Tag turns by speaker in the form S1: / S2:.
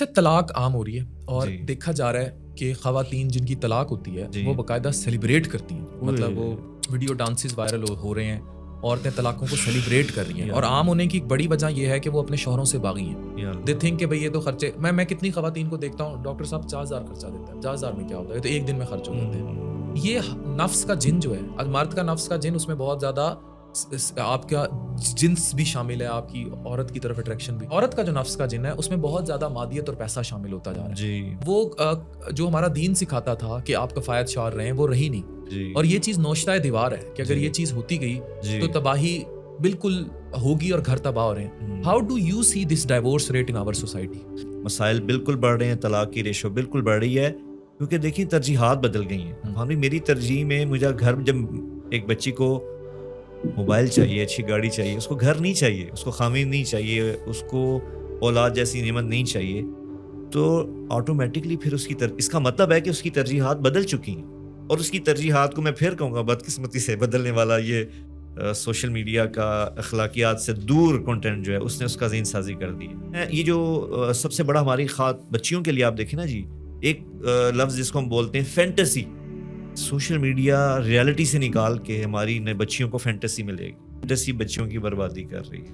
S1: اچھا طلاق عام ہو رہی ہے اور
S2: جی
S1: دیکھا جا رہا ہے کہ خواتین جن کی طلاق ہوتی ہے
S2: جی
S1: وہ باقاعدہ سیلیبریٹ کرتی ہیں، مطلب وہ ویڈیو ڈانسز وائرل ہو رہے ہیں، عورتیں طلاقوں کو سیلیبریٹ کر رہی ہیں، اور عام ہونے کی ایک بڑی وجہ یہ ہے کہ وہ اپنے شوہروں سے باغی ہیں. دے تھنک کہ بھئی یہ تو خرچے، میں کتنی خواتین کو دیکھتا ہوں ڈاکٹر صاحب 50,000 خرچہ دیتا ہے، 50,000 میں کیا ہوتا ہے، یہ تو ایک دن میں خرچ ہو جاتے ہیں. یہ نفس کا جن جو ہے، مرد کا نفس کا جن، اس میں بہت زیادہ آپ کا جنس بھی شامل ہے، آپ کی عورت کی طرف اٹریکشن بھی. عورت کا جو نفس کا جن ہے اس میں بہت زیادہ مادیت اور پیسہ شامل ہوتا جا رہا ہے.
S2: جی
S1: وہ جو ہمارا دین سکھاتا تھا کہ آپ کفایت شعار رہے ہیں، وہ رہی نہیں.
S2: جی
S1: اور یہ چیز نوشتہ دیوار ہے کہ اگر
S2: جی
S1: یہ چیز ہوتی گئی
S2: جی
S1: تو تباہی بالکل ہوگی اور گھر تباہ ہو رہے ہیں. How do you see this divorce rate in our society?
S2: مسائل بالکل بڑھ رہے ہیں، طلاق کی ریشو بالکل بڑھ رہی ہے، کیونکہ دیکھیں ترجیحات بدل گئی ہیں. ہمیں میری ترجیح میں مجھے گھر، جب ایک بچی کو موبائل چاہیے، اچھی گاڑی چاہیے، اس کو گھر نہیں چاہیے، اس کو خامی نہیں چاہیے، اس کو اولاد جیسی نعمت نہیں چاہیے، تو آٹومیٹکلی پھر اس کا مطلب ہے کہ اس کی ترجیحات بدل چکی ہیں. اور اس کی ترجیحات کو میں پھر کہوں گا بدقسمتی سے بدلنے والا یہ سوشل میڈیا کا اخلاقیات سے دور کنٹینٹ جو ہے، اس نے اس کا ذہن سازی کر دی ہے. یہ جو سب سے بڑا ہماری بچیوں کے لیے آپ دیکھیں نا جی، ایک لفظ جس کو ہم بولتے ہیں فینٹیسی، سوشل میڈیا ریالٹی سے نکال کے ہماری نئے بچیوں کو فینٹیسی میں لے گی. فینٹیسی بچیوں کی بربادی کر رہی ہے.